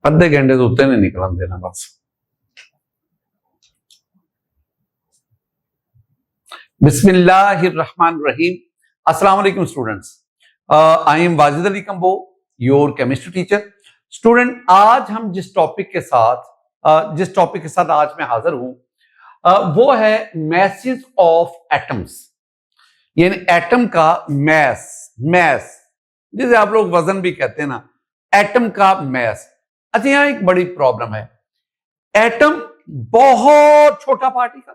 अद्धे घंटे तो उत्ते नहीं निकलन देना बस। बिस्मिल्लाहिर्रहमानिर्रहीम। अस्सलाम वालेकुम students. I am Wajid Ali combo, your chemistry teacher. Student, आज हम जिस टॉपिक के साथ आज मैं हाजिर हूं वो है मैसेज ऑफ एटम्स, यानी एटम का मैस जिसे आप लोग वजन भी कहते हैं ना, एटम का मैस। अच्छा, यहां एक बड़ी प्रॉब्लम है। एटम बहुत छोटा पार्टिकल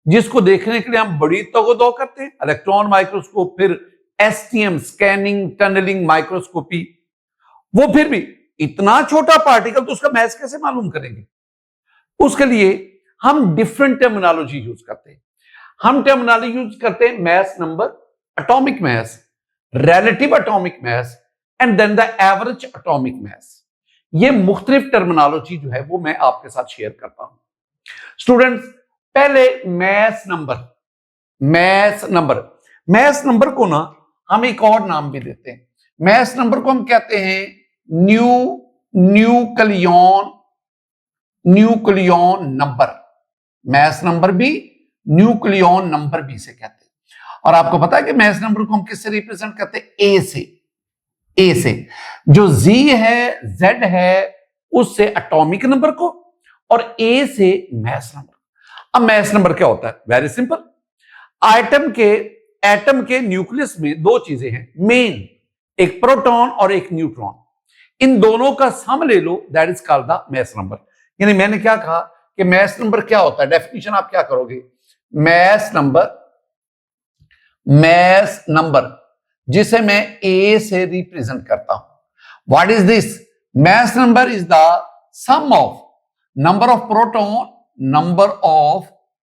जिसको देखने के लिए हम बड़ी तगोदो करते हैं, इलेक्ट्रॉन माइक्रोस्कोप, फिर एसटीएम स्कैनिंग टनलिंग माइक्रोस्कोपी, वो फिर भी इतना छोटा पार्टिकल, तो उसका मैस कैसे मालूम करेंगे? उसके लिए हम डिफरेंट टर्मिनोलॉजी यूज करते हैं। हम टर्मिनोलॉजी यूज करते हैं mass number, atomic mass, relative atomic mass and then the average atomic mass. ये मुख्तलिफ टर्मिनोलॉजी जो है वो मैं आपके साथ शेयर करता हूं। स्टूडेंट्स, पहले मैस नंबर को ना हम एक और नाम भी देते हैं। मैस नंबर को हम कहते हैं न्यूक्लियॉन नंबर। मैस नंबर भी न्यूक्लियॉन नंबर भी से कहते हैं। और आपको पता है कि मैस नंबर को हम किससे रिप्रेजेंट करते हैं? ए से। जो जी है, जेड है, उससे एटॉमिक नंबर को, और ए से मैस नंबर। अब मैस नंबर क्या होता है? Very simple. एटम के न्यूक्लियस में दो चीजें हैं मेन, एक प्रोटॉन और एक न्यूट्रॉन। इन दोनों का सम ले लो, that is called the mass number. यानी मैंने क्या कहा कि मैस नंबर क्या होता है? डेफिनेशन आप क्या करोगे? मैस नंबर जिसे मैं ए से रिप्रेजेंट करता हूं, what is this? Mass number is the sum of number of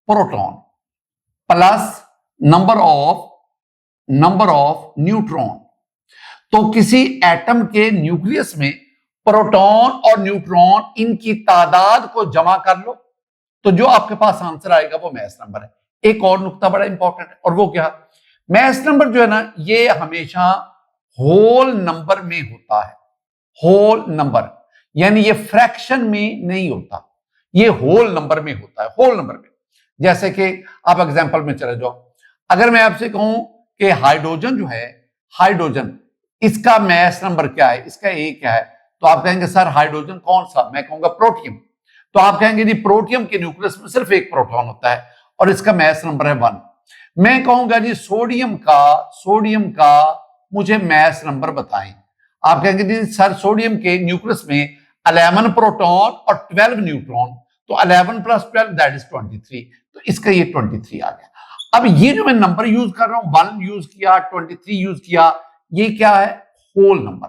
proton plus number of neutron. तो किसी एटम के न्यूक्लियस में प्रोटॉन और न्यूट्रॉन, इनकी तादाद को जमा कर लो, तो जो आपके पास आंसर आएगा वो मैस नंबर है। एक और नुक्ता बड़ा इंपॉर्टेंट है, और वो क्या? मैस नंबर जो है ना, ये हमेशा होल नंबर में होता है। होल नंबर यानी ये फ्रैक्शन में नहीं होता, ये होल नंबर में होता है। होल नंबर में, जैसे कि आप एग्जांपल में चले जाओ। अगर मैं आपसे कहूं कि हाइड्रोजन जो है, हाइड्रोजन, इसका मैस नंबर क्या है, इसका ए क्या है, तो आप कहेंगे सर हाइड्रोजन कौन सा? मैं कहूंगा प्रोटियम। तो आप कहेंगे जी प्रोटियम के न्यूक्लियस में सिर्फ एक प्रोटॉन होता है और इसका मैस नंबर है 1। मैं कहूंगा जी सोडियम का मुझे मैस नंबर बताएं। आप कहेंगे जी सर सोडियम के न्यूक्लियस में 11 प्रोटॉन और 12 न्यूट्रॉन, तो 11 प्लस 12 दैट इज 23। तो इसका ये 23 आ गया। अब ये जो मैं नंबर यूज कर रहा हूं, 1 यूज किया, 23 यूज किया, ये क्या है? Whole number.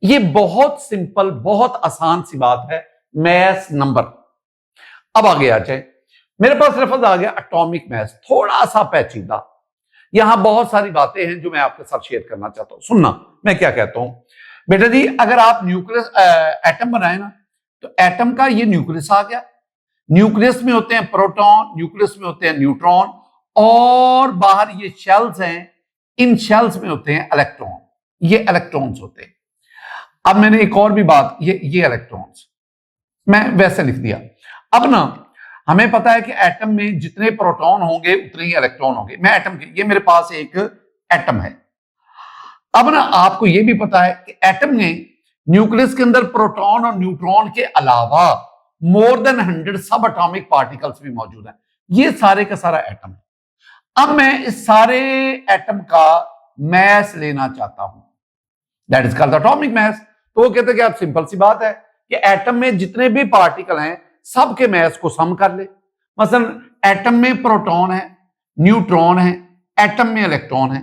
ये बहुत सिंपल, बहुत आसान सी बात है, मैस नंबर। अब आगे आ जाए, मेरे पास लफ्ज आ गया एटॉमिक मैस, थोड़ा सा पेचीदा। यहां बहुत सारी बातें हैं जो मैं आपके साथ शेयर करना चाहता हूं। सुनना मैं क्या कहता हूं। बेटा जी, अगर आप न्यूक्लियस एटम बनाए ना, तो एटम का ये न्यूक्लियस आ गया। न्यूक्लियस में होते हैं प्रोटॉन, न्यूक्लियस में होते हैं न्यूट्रॉन, और बाहर ये शेल्स हैं, इन शेल्स में होते हैं इलेक्ट्रॉन। ये इलेक्ट्रॉन्स होते हैं। अब मैंने एक और भी बात, ये इलेक्ट्रॉन्स मैं वैसे लिख दिया। अब ना हमें पता है कि एटम में जितने प्रोटॉन होंगे उतने ही इलेक्ट्रॉन होंगे। मैं एटम के, ये मेरे पास एक एटम है। अब ना आपको ये भी पता है कि एटम में न्यूक्लियस के अंदर प्रोटॉन और न्यूट्रॉन के अलावा मोर देन 100 सब एटॉमिक पार्टिकल्स भी मौजूद हैं। ये सारे का सारा एटम है। अब मैं इस सारे एटम का मैस लेना चाहता हूं, that is called atomic mass. तो वो कहते हैं कि आप सिंपल सी बात है कि एटम में जितने भी पार्टिकल हैं सबके मैस को सम कर ले। मसलन एटम में प्रोटॉन है, न्यूट्रॉन है, एटम में इलेक्ट्रॉन है,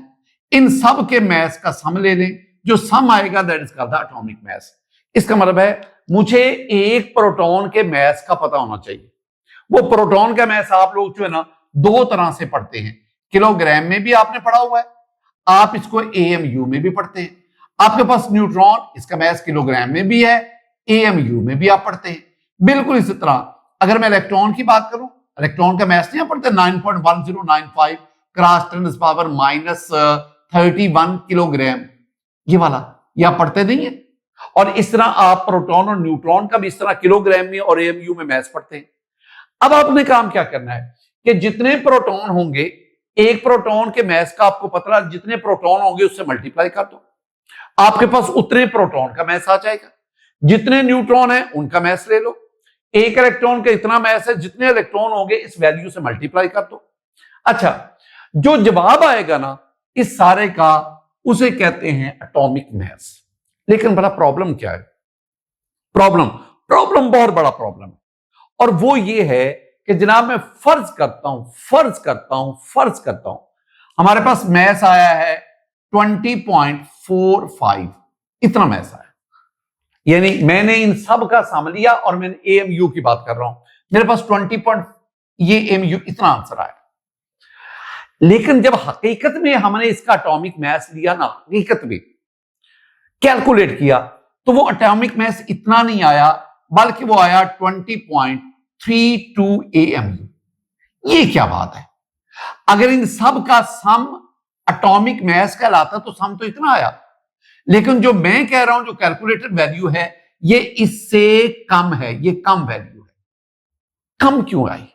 इन सब के मैस का सम ले लें। जो सम आएगा that is called atomic mass. इसका मतलब है मुझे एक प्रोटॉन के मैस का पता होना चाहिए। वो प्रोटॉन का मैस आप लोग जो है ना दो तरह से पढ़ते हैं। किलोग्राम में भी आपने पढ़ा हुआ है, आप इसको AMU में भी पढ़ते हैं। आपके पास न्यूट्रॉन, इसका मैस किलोग्राम में भी है, AMU में भी आप पढ़ते हैं। बिल्कुल इसी तरह अगर मैं इलेक्ट्रॉन की बात करूं, इलेक्ट्रॉन का मैस नहीं पढ़ते 9.1095 क्रॉस 10 पावर -31 किलोग्राम, ये वाला ये आप पढ़ते नहीं है। और इस तरह आप प्रोटॉन और न्यूट्रॉन का भी इस तरह किलोग्राम में और एएमयू में मैथ पढ़ते हैं। अब आपने काम क्या करना है कि जितने प्रोटॉन होंगे, एक प्रोटॉन के मैस का आपको पता, जितने प्रोटॉन होंगे उससे मल्टीप्लाई कर दो, आपके पास उतने प्रोटॉन का मैस आ जाएगा। जितने न्यूट्रॉन है उनका मैस ले लो, एक इलेक्ट्रॉन का इतना मैस है, जितने इलेक्ट्रॉन होंगे इस वैल्यू से मल्टीप्लाई कर दो। अच्छा, जो जवाब आएगा ना इस सारे का, उसे कहते हैं एटॉमिक मैस। लेकिन बड़ा प्रॉब्लम क्या है? प्रॉब्लम बहुत बड़ा प्रॉब्लम है, और वो ये है कि जनाब मैं फर्ज करता हूं हमारे पास मैस आया है 20.45, इतना मैस आया, यानी मैंने इन सब का सम लिया और मैंने एएमयू की बात कर रहा हूं, मेरे पास 20 ये एमयू इतना आंसर आया। लेकिन जब हकीकत में हमने इसका एटॉमिक मैस लिया ना, हकीकत में कैलकुलेट किया, तो वो एटॉमिक मैस इतना नहीं आया, बल्कि वो आया 20.32 एएमयू। ये क्या बात है? अगर इन सब का सम एटॉमिक मैस कहलाता तो सम तो इतना आया, लेकिन जो मैं कह रहा हूं जो कैलकुलेटेड वैल्यू है ये इससे कम है, ये कम वैल्यू है। कम क्यों आई?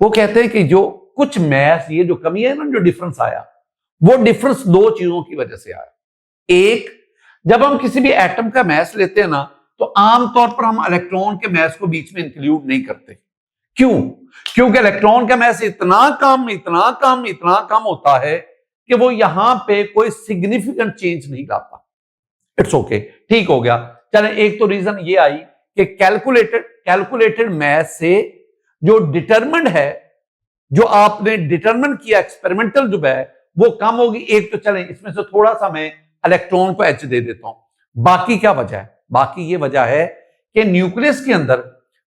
वो कहते हैं कि जो कुछ मैस, ये जो कमी है ना, जो डिफरेंस आया, वो डिफरेंस दो चीजों की वजह से आया। एक, जब हम किसी भी एटम का मैस लेते हैं ना, तो आमतौर पर हम इलेक्ट्रॉन के मैस को बीच में इंक्लूड नहीं करते। क्यों? क्योंकि इलेक्ट्रॉन का मैस इतना कम होता है कि वो यहां पे कोई सिग्निफिकेंट चेंज नहीं लाता। इट्स ओके, ठीक हो गया। चले, एक तो रीजन ये आई कि कैलकुलेटेड मैस से जो डिटरमिन्ड है, जो आपने डिटरमिन किया एक्सपेरिमेंटल जो है, वो कम होगी। एक तो चलें इसमें से थोड़ा सा मैं इलेक्ट्रॉन को एच दे देता हूं। बाकी क्या वजह है? बाकी ये वजह है कि न्यूक्लियस के अंदर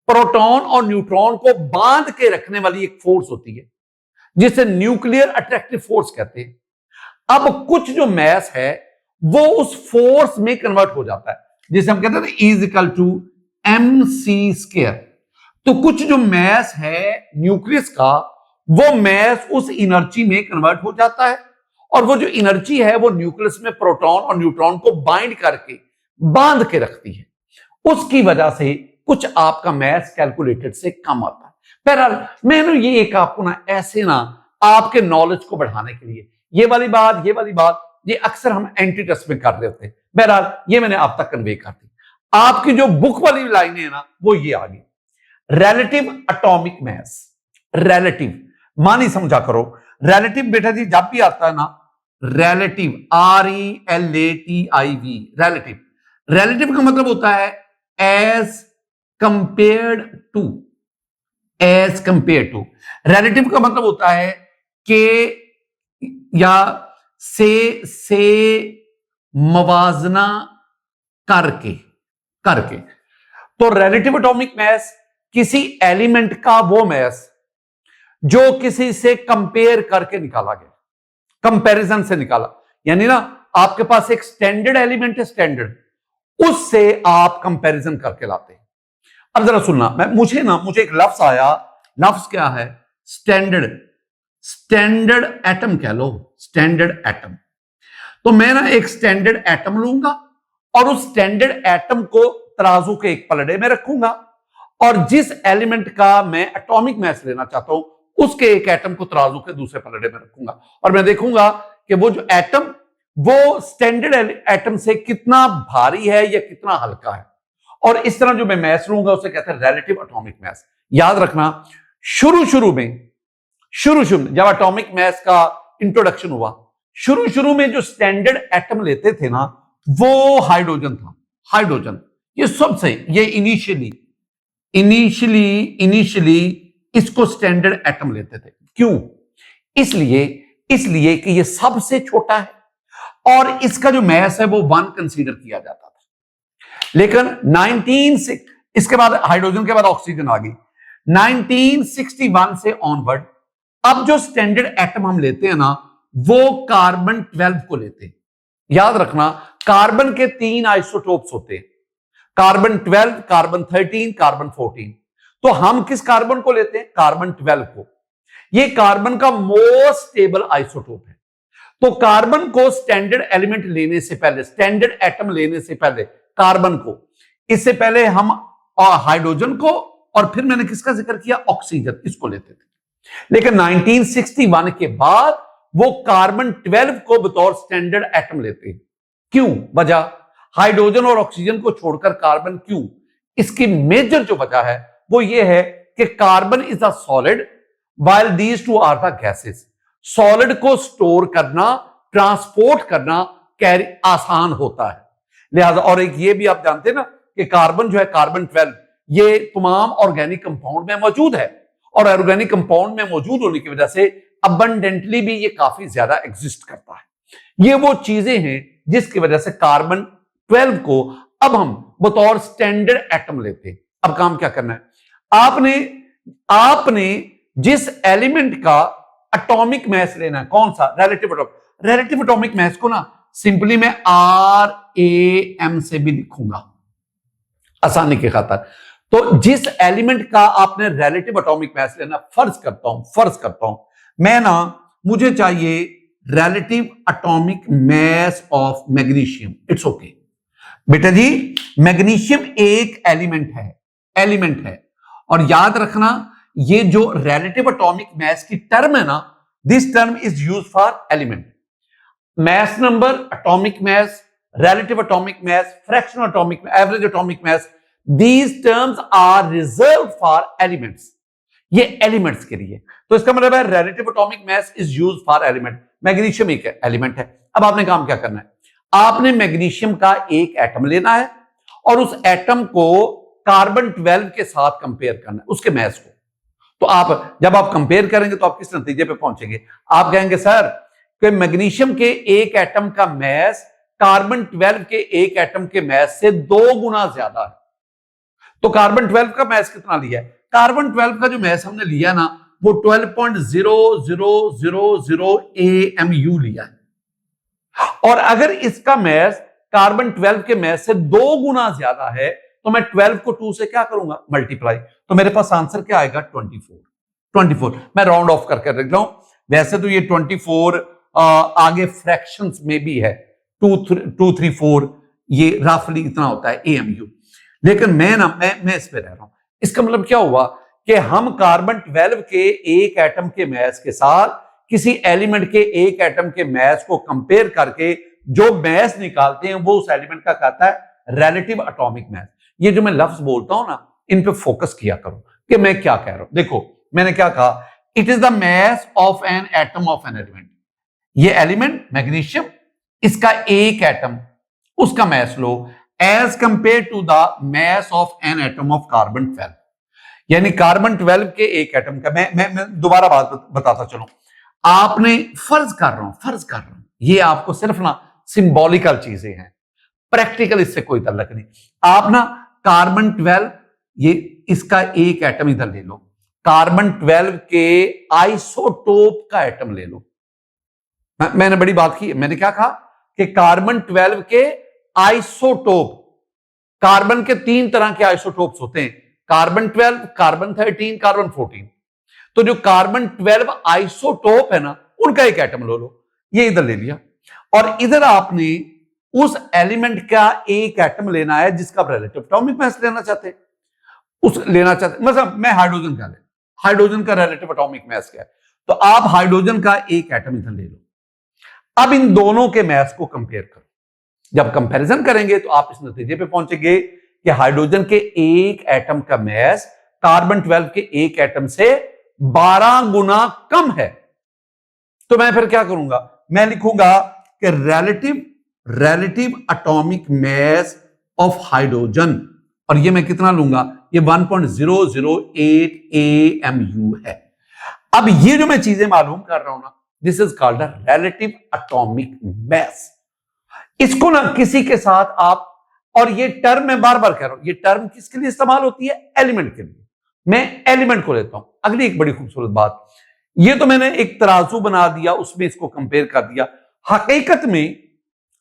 प्रोटॉन और न्यूट्रॉन को बांध के रखने वाली एक फोर्स होती है जिसे न्यूक्लियर अट्रैक्टिव फोर्स कहते हैं। अब कुछ जो मैस है वो उस फोर्स में कन्वर्ट हो जाता है, जिसे हम कहते हैं इज इक्वल टू mc²। तो कुछ जो मैस है न्यूक्लियस का, वो मैस उस एनर्जी में कन्वर्ट हो जाता है, और वो जो एनर्जी है वो न्यूक्लियस में प्रोटॉन और न्यूट्रॉन को बाइंड करके बांध के रखती है। उसकी वजह से कुछ आपका मैस कैलकुलेटेड से कम आता है। बहरहाल मैंने ये एक आपको ना ऐसे ना आपके नॉलेज को बढ़ाने के लिए ये वाली बात ये अक्सर हम एंटी टेस्ट में कर रहे होते हैं। बहरहाल ये मैंने आप तक कन्वे कर दी। आपकी जो बुक वाली लाइन है ना, वो ये आ गई, रिलेटिव एटॉमिक मैस। रिलेटिव मानी समझा करो। रिलेटिव बेटा जी जब भी आता है ना, रिलेटिव RELATIV, रिलेटिव का मतलब होता है एज कंपेयर्ड टू। रिलेटिव का मतलब होता है कि या से मवाजना करके। तो रिलेटिव एटॉमिक मैस किसी एलिमेंट का वो मैस जो किसी से कंपेयर करके निकाला गया, कंपैरिजन से निकाला। यानी ना आपके पास एक स्टैंडर्ड एलिमेंट है, स्टैंडर्ड, उससे आप कंपैरिजन करके लाते हैं। अब जरा सुनना, मुझे एक लफ्ज आया, लफ्ज क्या है? स्टैंडर्ड एटम कह लो, स्टैंडर्ड एटम। तो मैं ना एक स्टैंडर्ड एटम लूंगा और उस स्टैंडर्ड एटम को तराजू के एक पलड़े में रखूंगा, और जिस एलिमेंट का मैं एटॉमिक मैस लेना चाहता हूं उसके एक एटम को तराजू के दूसरे पलड़े में रखूंगा, और मैं देखूंगा कि वो जो एटम वो स्टैंडर्ड एटम से कितना भारी है या कितना हल्का है। और इस तरह जो मैं मैस लूंगा उसे कहते हैं रिलेटिव एटॉमिक मैस। याद रखना, शुरू में जब एटॉमिक मैस का इंट्रोडक्शन हुआ, शुरू में जो स्टैंडर्ड एटम लेते थे ना, वो हाइड्रोजन था। हाइड्रोजन ये सबसे, ये इनिशियली इसको स्टैंडर्ड एटम लेते थे। क्यों? इसलिए कि ये सबसे छोटा है और इसका जो मैस है वो 1 कंसीडर किया जाता था। लेकिन इसके बाद हाइड्रोजन के बाद ऑक्सीजन आ गई। 1961 से ऑनवर्ड अब जो स्टैंडर्ड एटम हम लेते हैं ना, वो कार्बन 12 को लेते हैं। याद रखना, कार्बन के 3 आइसोटोप्स होते हैं, कार्बन 12, कार्बन 13, कार्बन 14। तो हम किस कार्बन को लेते हैं? कार्बन 12 को। ये कार्बन का मोस्ट स्टेबल आइसोटोप है। तो कार्बन को स्टैंडर्ड एलिमेंट लेने से पहले, स्टैंडर्ड एटम लेने से पहले कार्बन को, इससे पहले हम हाइड्रोजन को और फिर मैंने किसका जिक्र किया, ऑक्सीजन, इसको लेते थे। लेकिन 1961 के बाद वो कार्बन 12 को बतौर स्टैंडर्ड एटम लेते हैं। क्यों? वजह, हाइड्रोजन और ऑक्सीजन को छोड़कर कार्बन क्यों? इसकी मेजर जो वजह है वो ये है कि carbon is a solid while these two are the gases. Solid को स्टोर करना, ट्रांसपोर्ट करना कैरी आसान होता है, लिहाजा। और एक ये भी आप जानते हैं ना कि कार्बन जो है, कार्बन 12, ये तमाम ऑर्गेनिक कंपाउंड में मौजूद है और ऑर्गेनिक कंपाउंड में मौजूद होने की वजह से अबंडेंटली भी ये काफी ज्यादा एग्जिस्ट करता है। ये वो चीजें हैं जिसकी वजह से कार्बन 12 को अब हम बतौर स्टैंडर्ड एटम लेते हैं। अब काम क्या करना है, आपने जिस एलिमेंट का एटॉमिक मास लेना है, कौन सा, relative atomic. Relative atomic mass को ना सिंपली मैं RAM से भी लिखूंगा आसानी की खातिर। तो जिस एलिमेंट का आपने रिलेटिव एटॉमिक मास लेना, फर्ज करता हूं मैं ना, मुझे चाहिए relative atomic mass of magnesium. It's okay बेटा जी, मैग्नीशियम एक एलिमेंट है और याद रखना ये जो रिलेटिव एटॉमिक मास की टर्म है ना, this term is used for element. mass number, atomic mass, relative atomic mass, fractional atomic, average atomic mass, these terms are reserved for elements. ये एलिमेंट्स के लिए, तो इसका मतलब है relative atomic mass is used for element. Magnesium एक element है। अब आपने काम क्या करना है, आपने मैग्नीशियम का एक एटम लेना है और उस एटम को कार्बन 12 के साथ कंपेयर करना है, उसके मास को। तो आप जब आप कंपेयर करेंगे तो आप किस नतीजे पे पहुंचेंगे, आप कहेंगे सर कि मैग्नीशियम के एक एटम का मास कार्बन 12 के एक एटम के मास से 2 गुना ज्यादा है। तो कार्बन 12 का मास कितना लिया है, कार्बन 12 का जो मास हमने लिया ना वो 12.0000 AMU लिया है। और अगर इसका मास कार्बन 12 के मास से 2 गुना ज्यादा है तो मैं 12 को 2 से क्या करूंगा, मल्टीप्लाई, तो मेरे पास आंसर क्या आएगा, 24। मैं राउंड ऑफ करके रख रहा हूं, वैसे तो ये 24 आगे फ्रैक्शंस में भी है, 2, 3, 4, ये रफली इतना होता है AMU। लेकिन मैं इस पे रह रहा हूं। इसका मतलब क्या हुआ कि हम कार्बन 12 के एक एटम के मास के साथ किसी एलिमेंट के एक एटम के मास को कंपेयर करके जो मास निकालते हैं वो उस एलिमेंट का कहता है रिलेटिव एटॉमिक मास। ये जो मैं लफ्ज बोलता हूं ना, इन पे फोकस किया करो कि मैं क्या कह रहा हूं। देखो मैंने क्या कहा, it is the mass of an atom of an element. ये एलिमेंट मैग्नीशियम, इसका एक एटम, उसका मास लो as compared to the mass of an atom of carbon 12। यानी कार्बन 12 के एक एटम का, मैं दोबारा बात बताता चलूं, आपने फर्ज कर रहा हूं, ये आपको सिर्फ ना सिंबॉलिकल चीजें हैं, प्रैक्टिकल इससे कोई ताल्लुक नहीं। आप ना कार्बन 12, ये इसका एक एटम इधर ले लो, कार्बन 12 के आइसोटोप का एटम ले लो। मैंने बड़ी बात की, मैंने क्या कहा कि कार्बन 12 के आइसोटोप, कार्बन के 3 तरह के आइसोटोप्स होते हैं, कार्बन 12, कार्बन 13, कार्बन 14। तो जो कार्बन 12 आइसोटोप है ना, उनका एक एटम लो, ये इधर ले लिया और इधर आपने उस एलिमेंट का एक एटम लेना है जिसका रिलेटिव एटॉमिक मास लेना चाहते हैं, मतलब मैं हाइड्रोजन का ले, हाइड्रोजन का रिलेटिव एटॉमिक मास क्या है, तो आप हाइड्रोजन का एक एटम इधर ले लो। अब इन दोनों के मास को कंपेयर करो, जब कंपैरिजन करेंगे तो आप इस नतीजे पे पहुंचेंगे कि हाइड्रोजन के एक एटम का मास कार्बन 12 के एक एटम से 12 गुना कम है। तो मैं फिर क्या करूंगा, मैं लिखूंगा कि relative atomic mass of hydrogen, और ये मैं कितना लूंगा, ये 1.008 AMU है। अब ये जो मैं चीजें मालूम कर रहा हूं ना, this is called relative atomic mass. इसको ना किसी के साथ आप, और ये टर्म मैं बार बार कह रहा हूं, ये टर्म किसके लिए इस्तेमाल होती है, एलिमेंट के लिए। मैं एलिमेंट को लेता हूं। अगली एक बड़ी खूबसूरत बात, ये तो मैंने एक तराजू बना दिया, उसमें इसको कंपेयर कर दिया। हकीकत में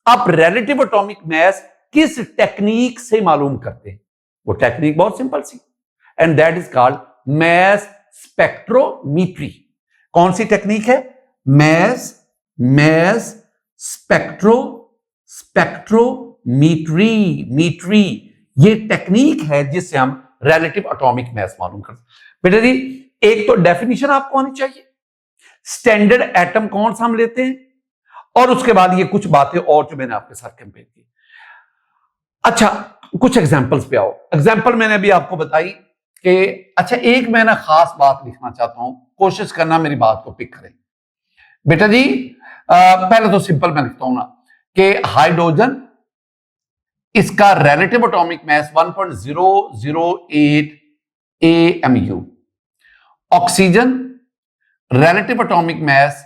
आप रिलेटिव एटॉमिक मास किस टेक्निक से मालूम करते हैं, वो टेक्निक बहुत सिंपल सी, and that is called mass spectrometry. कौन सी टेक्निक है, मास मैस स्पेक्ट्रोमीट्री ये टेक्निक है जिससे हम रिलेटिव एटॉमिक मैस मालूम कर सकते। बेटा जी एक तो डेफिनेशन आपको आनी चाहिए, स्टैंडर्ड एटम कौन सा हम लेते हैं, और उसके बाद ये कुछ बातें और जो मैंने आपके साथ कंपेयर की। अच्छा कुछ एग्जांपल्स पे आओ। एग्जांपल मैंने अभी आपको बताई कि अच्छा एक मैं ना खास बात लिखना चाहता हूं, कोशिश करना मेरी बात को पिक करें। बेटा जी पहले तो सिंपल मैं लिखता हूं ना कि हाइड्रोजन इसका relative atomic mess 1.008 AMU, oxygen relative atomic mess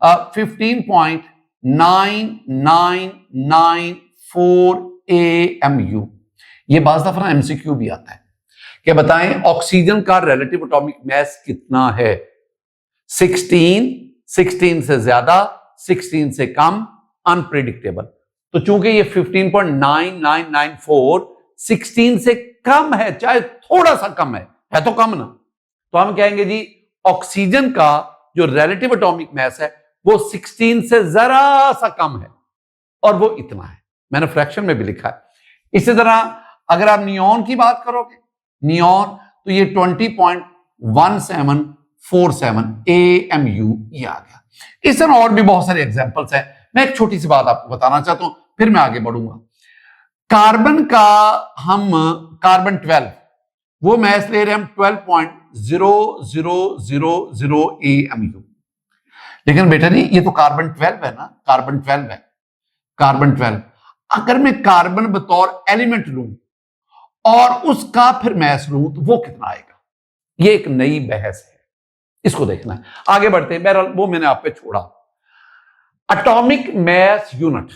15.9994 AMU। ये बाज़ दफा MCQ भी आता है कि बताएं ऑक्सीजन का रिलेटिव एटॉमिक मैस कितना है। 16 से ज्यादा, 16 से कम, अनप्रेडिक्टेबल। तो चूंकि ये 15.9994 16 से कम है, चाहे थोड़ा सा कम है तो कम ना, तो हम कहेंगे जी ऑक्सीजन का जो रिलेटिव एटॉमिक मैस है वो 16 से जरा सा कम है और वो इतना है। मैंने फ्रैक्शन में भी लिखा है। इसी तरह अगर आप नियॉन की बात करोगे, नियॉन तो ये 20.1747 AMU ये आ गया। इस तरह और भी बहुत सारे एग्जांपल्स हैं। मैं एक छोटी सी बात आपको बताना चाहता हूं, फिर मैं आगे बढ़ूंगा। कार्बन का हम कार्बन 12 वो मैस ले रहे हैं हम 12.0000 AMU। लेकिन बेटा जी ये तो कार्बन 12 है ना, कार्बन 12 है, कार्बन 12। अगर मैं कार्बन बतौर एलिमेंट लूं और उसका फिर मैस लूं तो वो कितना आएगा, ये एक नई बहस है, इसको देखना है। आगे बढ़ते हैं, बहरहाल वो मैंने आप पे छोड़ा। एटॉमिक मैस यूनिट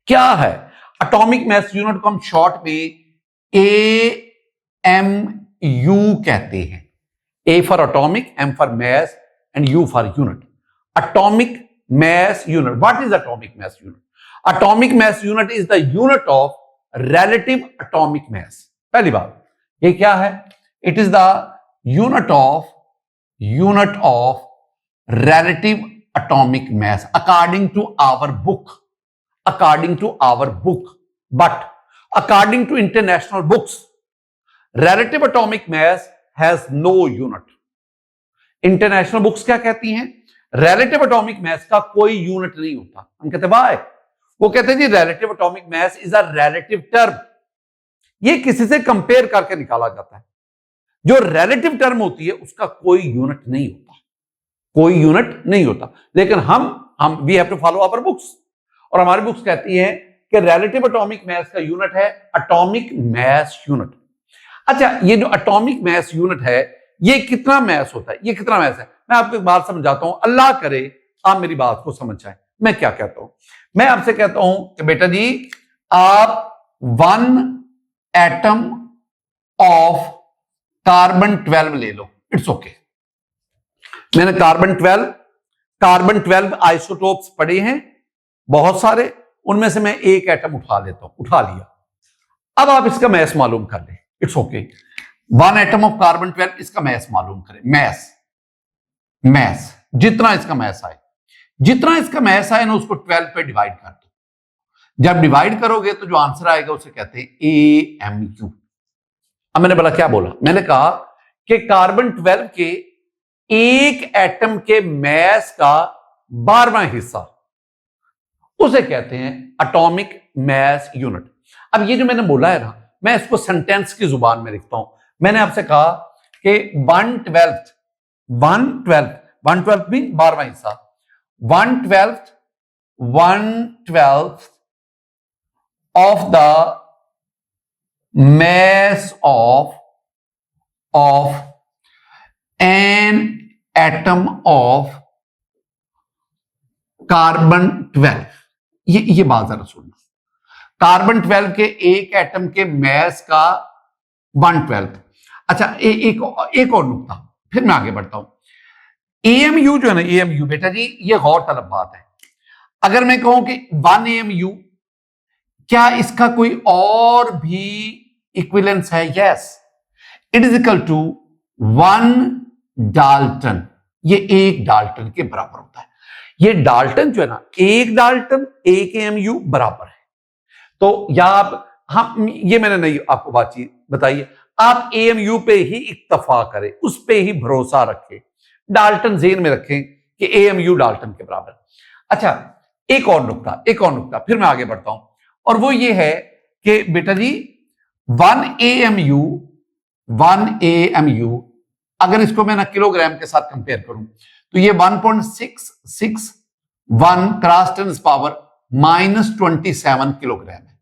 क्या है? एटॉमिक मैस यूनिट को हम शॉर्ट में AMU कहते हैं। A for atomic, M for mass and U for unit. Atomic mass unit, what is atomic mass unit? Atomic mass unit is the unit of relative atomic mass। पहली बात ये क्या है? It is the unit of relative atomic mass according to our book, but according to international books relative atomic mass has no unit। International books क्या कहती हैं? relative atomic mass का कोई यूनिट नहीं होता। हम कहते वाई? वो कहते हैं जी relative atomic mass is a relative term, ये किसी से कंपेयर करके निकाला जाता है। जो रिलेटिव टर्म होती है उसका कोई यूनिट नहीं होता, कोई यूनिट नहीं होता। लेकिन हम we have to follow our books, और हमारी बुक्स कहती हैं कि रिलेटिव एटॉमिक मैस का यूनिट है एटॉमिक मैस यूनिट। अच्छा ये जो एटॉमिक मैस यूनिट है ये कितना मैस होता है, ये कितना मैस है? मैं आपको एक बात समझाता हूं, अल्लाह करे आप मेरी बात को समझ जाए। मैं क्या कहता हूं? मैं आपसे कहता हूं कि बेटा जी आप 1 एटम ऑफ कार्बन 12 ले लो, इट्स ओके। मैंने कार्बन 12 आइसोटोप्स पढ़े हैं बहुत सारे, उनमें से मैं एक एटम उठा लेता हूं, उठा लिया। अब आप इसका मैस मालूम कर ले, it's okay. 1 atom of carbon 12 इसका मैस मालूम करें, मैस जितना इसका मैस आए, जितना इसका मैस आए ना उसको 12 पे डिवाइड कर दो। जब डिवाइड करोगे तो जो आंसर आएगा उसे कहते हैं AMU। अब मैंने बोला क्या बोला? मैंने कहा कि कार्बन 12 के एक एटम के मैस का 12वां हिस्सा उसे कहते हैं एटॉमिक मैस यूनिट। अब ये जो मैंने बोला है ना, मैं इसको सेंटेंस की जुबान में लिखता हूं। मैंने आपसे कहा कि 1/12 भी 12वां हिस्सा, 1/12 of the mass of an atom of carbon 12। ये बात जरा सुनना, कार्बन 12 के एक एटम के मैस का 1/12। अच्छा एक और नुकता, फिर मैं आगे बढ़ता हूं। AMU जो है ना, AMU बेटा जी ये गौर तलब बात है। अगर मैं कहूं कि 1 AMU, क्या इसका कोई और भी इक्विवेलेंस है? Yes, it is equal to 1 dalton. ये 1 डाल्टन के बराबर होता है। ये डाल्टन जो है ना, एक डाल्टन एक एएमयू बराबर है। तो या आप, हम ये मैंने नहीं आपको बातचीत बताइए, आप एएमयू पे ही इक्तफा करें, उस पे ही भरोसा रखें, डाल्टन जेन में रखें कि एएमयू डाल्टन के बराबर। अच्छा, एक और नुकता फिर मैं आगे बढ़ता हूं, और वो ये है कि बेटा जी 1 एएमयू अगर इसको मैं ना किलोग्राम के साथ कंपेयर करूं तो ये 1.661 क्रॉस 10 पावर -27 किलोग्राम है।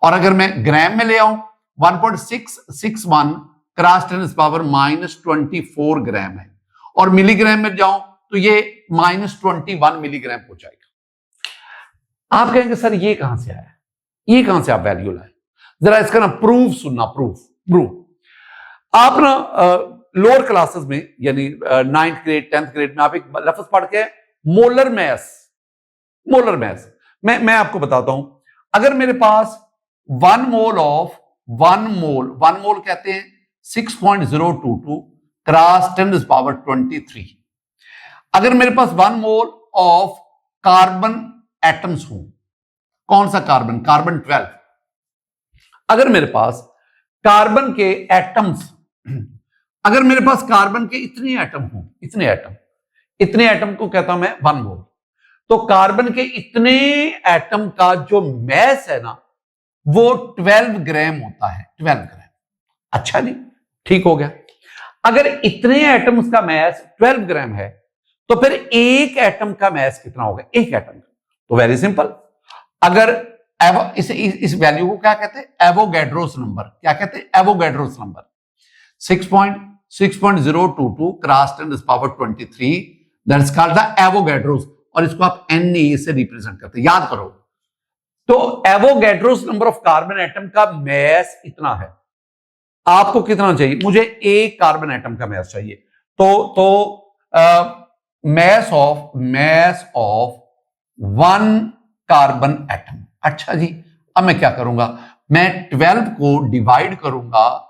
और अगर मैं ग्राम में ले आऊं 1.661 क्रॉस 10 पावर -24 ग्राम है, और मिलीग्राम में जाऊं तो ये -21 मिलीग्राम हो जाएगा। आप कहेंगे सर ये कहां से आया, ये कहां से आप वैल्यू लाए? जरा इसका ना प्रूफ सुनना, प्रूफ। आप ना लोअर क्लासेस में यानी 9th ग्रेड 10th ग्रेड में आप एक लफ्ज पढ़ के मोलर मैस, मैं आपको बताता हूं। अगर मेरे पास 1 मोल कहते हैं 6.022 क्रॉस 10 पावर 23। अगर मेरे पास 1 मोल ऑफ कार्बन एटम्स हो, कौन सा कार्बन? कार्बन 12। अगर मेरे पास कार्बन के एटम्स, अगर मेरे पास कार्बन के इतने एटम हो, इतने एटम को कहता हूं मैं 1 मोल। तो कार्बन के इतने एटम का जो मैस है ना, वो 12 ग्राम होता है, 12 ग्राम। अच्छा जी, ठीक हो गया। अगर इतने एटम्स का मैस 12 ग्राम है तो फिर एक एटम का मैस कितना होगा? एक एटम का। तो वेरी सिंपल, अगर इस वैल्यू को क्या कहते हैं? Avogadro's number. क्या कहते हैं? Avogadro's number. 6.022 cross 10 power 23, that's called the Avogadro's, और इसको आप Na से रिप्रेजेंट करते हैं, याद करो। तो Avogadro's number of carbon atom का मैस इतना है। आपको कितना चाहिए? मुझे एक कार्बन एटम का मैस चाहिए। तो मैस ऑफ 1 कार्बन एटम। अच्छा जी, अब मैं क्या करूंगा? मैं 12 को डिवाइड करूंगा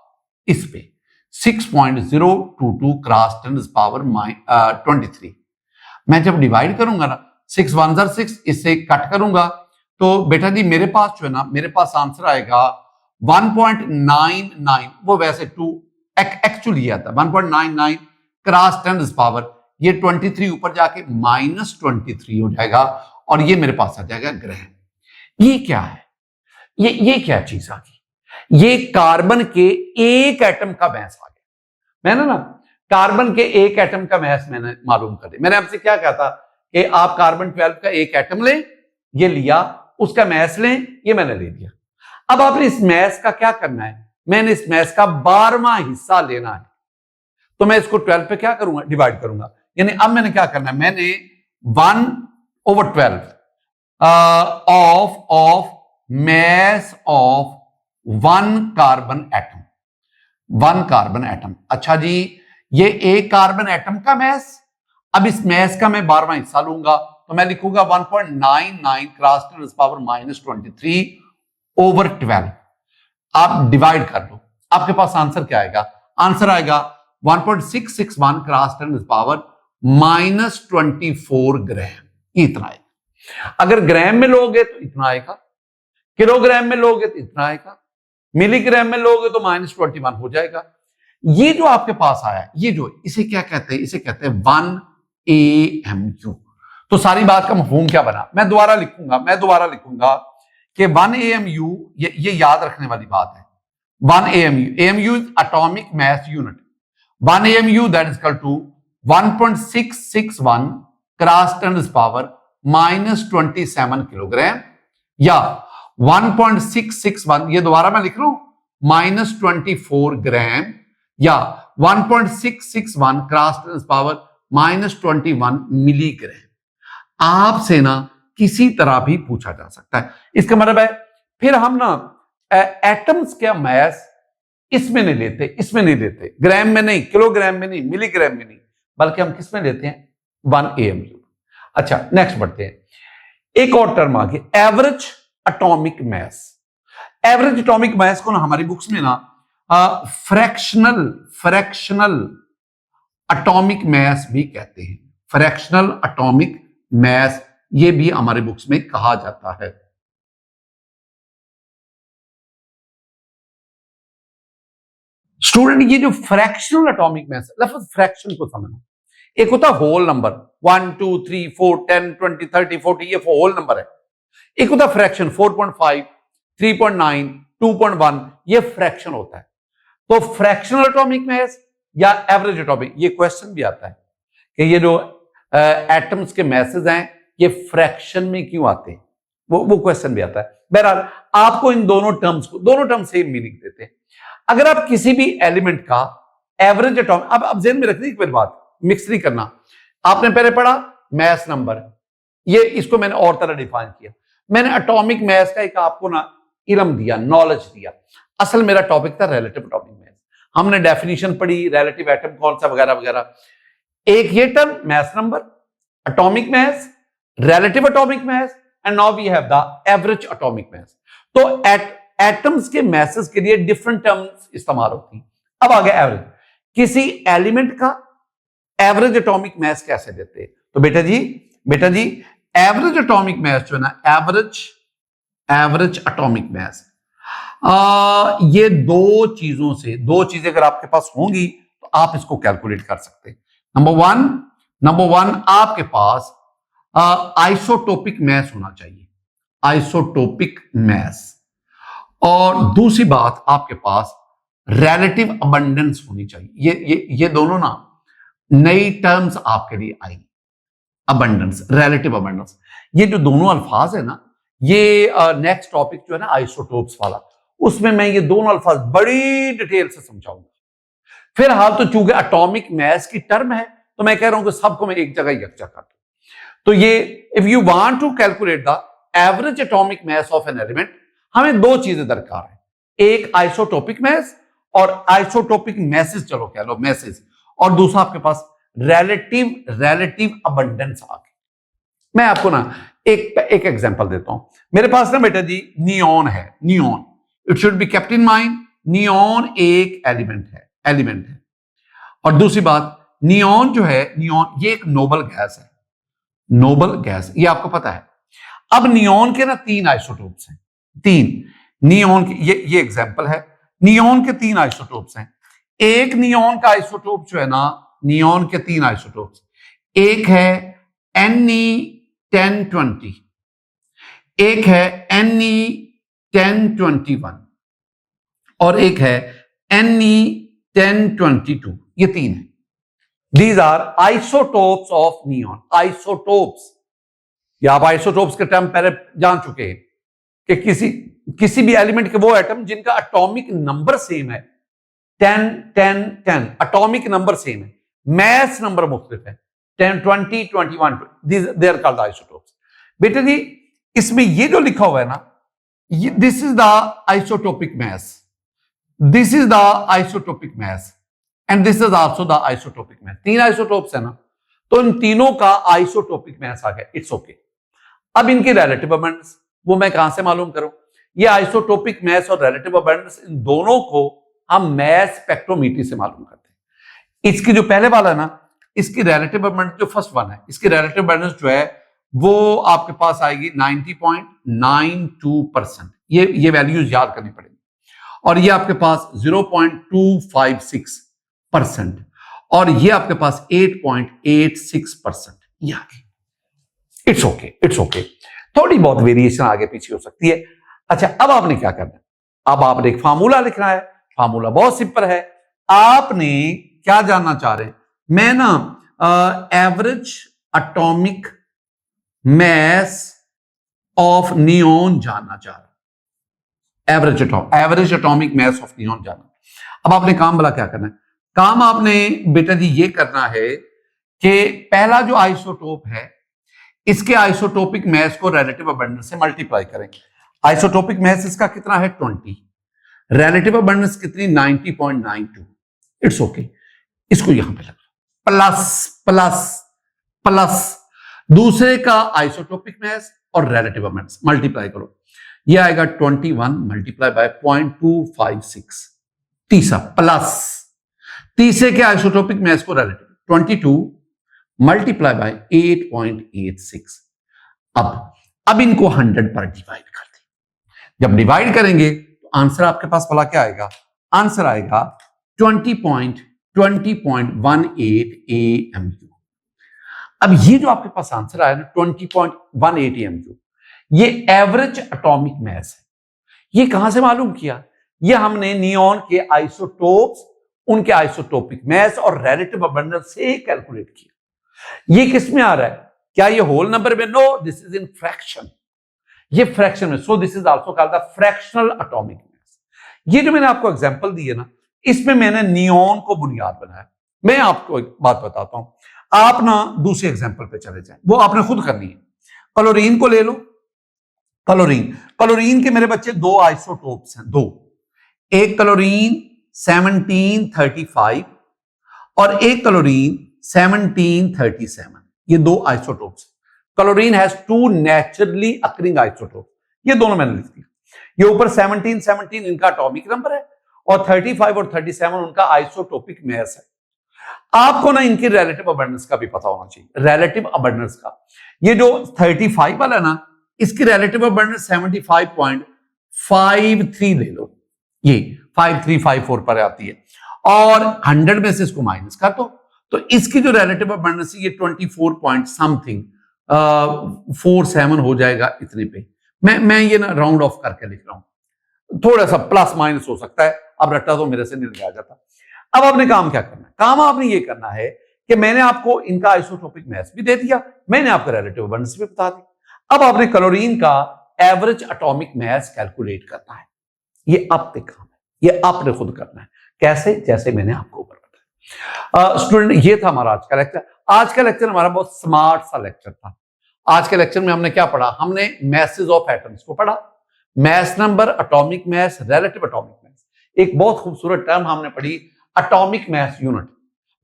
इस पे 6.022 क्रॉस 10 पावर 23। मैं जब डिवाइड करूंगा ना, 6 1 6, इससे कट करूंगा तो बेटा जी मेरे पास जो है ना, मेरे पास आंसर आएगा 1.99। वो वैसे 2 एक्चुअली आता है 1.99 क्रॉस 10 पावर, ये 23 ऊपर जाके -23 हो जाएगा, और ये मेरे पास आ जाएगा ग्राम। ये क्या है? ये क्या चीज आ गई? ये कार्बन के एक एटम का मैस आ गया। मैंने ना कार्बन के एक एटम का मैस मैंने मालूम कर दिया। मैंने आपसे क्या कहा था कि आप कार्बन 12 का एक एटम लें, ये लिया, उसका मैस लें, ये मैंने ले लिया। अब आपने इस मैस का क्या करना है? मैंने इस मैस का 12वां हिस्सा लेना है। तो मैं इसको 12 पे क्या करूंगा? डिवाइड करूंगा। यानी अब मैंने क्या करना है? मैंने 1/12 of mass of 1 carbon atom. अच्छा जी, ये एक कार्बन एटम का मैस। अब इस मैस का मैं 12वां हिस्सा लूंगा, तो मैं लिखूंगा 1.99 क्रॉस 10 पावर -23/12। आप डिवाइड कर लो, आपके पास आंसर क्या आएगा? आंसर आएगा 1.661 क्रॉस 10 पावर -24 ग्राम। इतना आएगा। अगर ग्राम में लोगे तो इतना आएगा, किलोग्राम में लोगे तो इतना आएगा, मिलीग्राम में लोगे तो -21 हो जाएगा। ये जो आपके पास आया, ये जो, इसे क्या कहते हैं? इसे कहते हैं 1 AMU। तो सारी बात का मफहूम क्या बना? मैं दोबारा लिखूंगा कि 1 AMU, ये याद रखने वाली बात है। 1 AMU is atomic mass unit. 1 AMU that is equal to 1.661 cross 10 power -27 kilogram, या 1.661, ये दोबारा मैं लिख रहा हूं, -24 ग्राम, या 1.661 क्रॉस 10 पावर -21 मिलीग्राम। आपसे ना किसी तरह भी पूछा जा सकता है। इसका मतलब है फिर हम ना एटम्स का मैस इसमें नहीं लेते, ग्राम में नहीं, किलोग्राम में नहीं, मिलीग्राम में नहीं, बल्कि हम किस में लेते हैं? 1 AMU। अच्छा, नेक्स्ट बढ़ते हैं। एक और टर्म आ गया, average atomic mess. Average atomic mess को ना हमारी बुक्स में ना फ्रैक्शनल एटॉमिक मैस भी कहते हैं। फ्रैक्शनल एटॉमिक मैथ, ये भी हमारे बुक्स में कहा जाता है। स्टूडेंट, ये जो फ्रैक्शनल एटॉमिक मास, लफ्ज फ्रैक्शन को समझना, एक होता है होल नंबर 1 2 3 4 10 20 30 40, ये होल नंबर है। एक होता है फ्रैक्शन 4.5 3.9 2.1, ये फ्रैक्शन होता है। तो फ्रैक्शनल एटॉमिक मास या एवरेज एटॉमिक, ये क्वेश्चन भी आता है कि ये जो एटम्स के मैसेज हैं ये फ्रैक्शन में क्यों आते हैं, वो क्वेश्चन भी आता है। बहरहाल आपको इन दोनों टर्म सेम मीनिंग देते हैं। अगर आप किसी भी एलिमेंट का एवरेज एटॉमिक, अब जेहन में रखनी एक बात, मिक्स नहीं करना। आपने पहले पढ़ा मैस नंबर, ये इसको मैंने और तरह डिफाइन किया। मैंने एटॉमिक मैस का एक आपको ना इल्म दिया, नॉलेज दिया। असल मेरा टॉपिक था रिलेटिव एटॉमिक मैस। हमने डेफिनेशन पढ़ी, रिलेटिव एटम कौन सा वगैरह वगैरह। एक ये term mass number, atomic mass, relative atomic mass, and now we have the average atomic mass. तो एटम्स के मैसेज के लिए डिफरेंट टर्म्स इस्तेमाल होती हैं। अब आ गया एवरेज, किसी एलिमेंट का एवरेज एटॉमिक मैस कैसे देते हैं? तो बेटा जी एवरेज एटॉमिक मैस जो है ना, एवरेज एटॉमिक मैस, ये दो चीजें अगर आपके पास होंगी तो आप इसको कैलकुलेट कर सकते हैं। नंबर वन आपके पास आइसोटोपिक मैस होना चाहिए, आइसोटोपिक मैस। और दूसरी बात आपके पास रिलेटिव अबंडेंस होनी चाहिए। ये दोनों ना नई टर्म्स आपके लिए आई, अबंडेंस, रिलेटिव अबंडेंस। ये जो दोनों अल्फाज है ना, ये नेक्स्ट टॉपिक जो है ना आइसोटोप्स वाला, उसमें मैं ये दोनों अल्फाज बड़ी डिटेल से समझाऊंगा। फिलहाल तो चूंकि एटॉमिक मैस की टर्म है तो मैं कह रहा हूं कि सबको मैं एक जगह यकजा कर दूं। तो ये if you want to calculate the average atomic mass of an element, हमें दो चीजें दरकार है, एक आइसोटोपिक मैस और आइसोटोपिक मैसेज, चलो कह लो मैसेज, और दूसरा आपके पास रिलेटिव अबंडेंस आ गई। मैं आपको ना एक एग्जांपल देता हूं। मेरे पास ना बेटा जी नियॉन है, neon, it should be kept in mind, neon एक एलिमेंट है। और दूसरी बात, नियॉन जो है, नियॉन ये एक नोबल गैस है, नोबल गैस, ये आपको पता है। अब नियॉन के ना 3 आइसोटोप्स हैं, 3 नियॉन के, ये एग्जांपल है, नियॉन के 3 आइसोटोप्स हैं। एक नियॉन का आइसोटोप जो है ना, नियॉन के 3 आइसोटोप्स, एक है Ne1020, एक है Ne1021 और एक है Ne1022, ये 3 है। These are isotopes of neon, isotopes. या आप आइसोटोप्स के टर्म पहले जान चुके हैं कि किसी भी एलिमेंट के वो एटम जिनका एटॉमिक नंबर सेम है, 10 10 10, एटॉमिक नंबर सेम है, मैस नंबर मुख्तलिफ है, 10 20 21, दे आर कॉल्ड आइसोटोप्स। बेटा जी इसमें ये जो लिखा हुआ है ना, this is the isotopic mass, this is the isotopic mass and this is also the isotopic mass. 3 isotopes है ना, तो इन तीनों का आइसोटोपिक मैस आ गया, इट्स ओके। अब इनकी रिलेटिव अबंडेंस वो मैं कहां से मालूम करूं? ये आइसोटोपिक मैस और रिलेटिव अबंडेंस, इन दोनों को हम मैस स्पेक्ट्रोमीट्री से मालूम करते हैं। इसकी जो पहले वाला है ना, इसकी रिलेटिव अबंडेंस जो फर्स्ट वन है, इसकी रिलेटिव अबंडेंस जो है वो आपके पास आएगी 90.92%। ये वैल्यूज याद करनी पड़ेगी। और ये आपके पास 0.256% और ये आपके पास 8.86%। ये आ गई, इट्स ओके। थोड़ी बहुत वेरिएशन आगे पीछे हो सकती है। अच्छा, अब आपने क्या करना है? अब आपने एक फार्मूला लिखना है। फार्मूला बहुत सिंपल है। आपने क्या जानना चाह रहे हैं? मैं ना average atomic mass of neon जानना चाह रहा हूं, average atomic mass of neon जानना। अब आपने काम भला क्या करना है? काम आपने बेटा जी ये करना है कि पहला जो आइसोटोप है, इसके आइसोटोपिक मैस को रिलेटिव अबंडेंस से मल्टीप्लाई करें। आइसोटोपिक मैस इसका कितना है? 20। रिलेटिव अबंडेंस कितनी? 90.92। It's okay. इसको यहां पे लगा प्लस प्लस प्लस दूसरे का आइसोटोपिक मैस और रिलेटिव अबंडेंस मल्टीप्लाई करो, ये आएगा 21 मल्टीप्लाई बाय 0.256। तीसरा प्लस तीसरे के आइसोटोपिक मैस को रिलेटिव 22 मल्टीप्लाई बाय 8.86। अब इनको 100 पर डिवाइड कर दें। जब डिवाइड करेंगे तो आंसर आपके पास भला क्या आएगा? आंसर आएगा 20.18 AMU। अब ये जो आपके पास आंसर आया ना 20.18 AMU, ये एवरेज एटॉमिक मास है। ये कहां से मालूम किया? ये हमने नियॉन के आइसोटोप्स, उनके आइसोटोपिक मास और रिलेटिव अबंडेंस से कैलकुलेट किया। ये किस में आ रहा है? क्या ये होल नंबर में? No, this is in fraction. ये फ्रैक्शन में, so this is also called the fractional atomic mass. ये जो मैंने आपको एग्जांपल दी है ना, इसमें मैंने नियॉन को बुनियाद बनाया। मैं आपको एक बात बताता हूं, आप ना दूसरे एग्जांपल पे चले जाएं, वो आपने खुद करनी है। क्लोरीन को ले लो। क्लोरीन के मेरे बच्चे दो आइसोटोप्स हैं, दो। एक क्लोरीन 1735 और एक क्लोरीन 1737। ये दो isotopes. Chlorine has two naturally occurring isotope. ये दोनों मैंने लिख दिया। ये ऊपर 1717 इनका एटॉमिक नंबर है और 35 और 37 उनका आइसोटोपिक मास है। आपको ना इनकी रिलेटिव अबंडेंस का भी पता होना चाहिए। रिलेटिव अबंडेंस का, ये जो 35 वाला है ना, इसकी रिलेटिव अबंडेंस 75.53 ले लो। ये 5354 पर आती है और 100 में से इसको माइनस कर दो तो इसकी जो रिलेटिव अबंडेंस है ये 24 पॉइंट समथिंग 47 हो जाएगा इतने पे। मैं ये ना राउंड ऑफ करके लिख रहा हूं, थोड़ा सा प्लस माइनस हो सकता है। अब रट्टा तो मेरे से नहीं लगाया जाता। अब आपने काम क्या करना है? काम आपने ये करना है कि मैंने आपको इनका आइसोटोपिक मास भी दे दिया, मैंने आपको रिलेटिव अबंडेंस भी बता दी। अब आपने क्लोरीन का एवरेज एटॉमिक मास कैलकुलेट करना है। ये आपके काम है, ये आपने खुद करना है। कैसे? जैसे मैंने आपको ऊपर बताया। स्टूडेंट, ये था हमारा आज का लेक्चर। आज का लेक्चर हमारा बहुत स्मार्ट सा लेक्चर था। आज के लेक्चर में हमने क्या पढ़ा? हमने मैसेज ऑफ एटम्स को पढ़ा, mass number, atomic mass, relative atomic mass. एक बहुत खूबसूरत टर्म हमने पढ़ी, एटॉमिक मास यूनिट।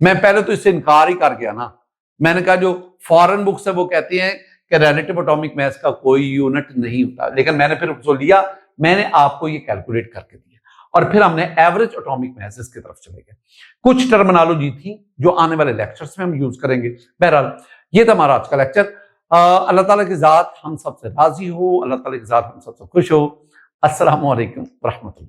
मैं पहले तो इससे इनकार ही कर गया ना। मैंने कहा जो फॉरेन बुक्स है वो कहती हैं कि रिलेटिव एटॉमिक मास का कोई यूनिट नहीं होता, लेकिन मैंने फिर जो लिया, मैंने आपको ये कैलकुलेट करके दिया और फिर हमने एवरेज एटॉमिक मासेस की तरफ चले गए। कुछ टर्मिनोलॉजी थी जो आने वाले लेक्चर्स में हम यूज करेंगे। बहरहाल, ये था हमारा आज का लेक्चर। अल्लाह ताला की ज़ात हम सबसे राजी हो, अल्लाह ताला की ज़ात हम सबसे खुश हो। अस्सलामु अलैकुम व रहमतुल्लाह।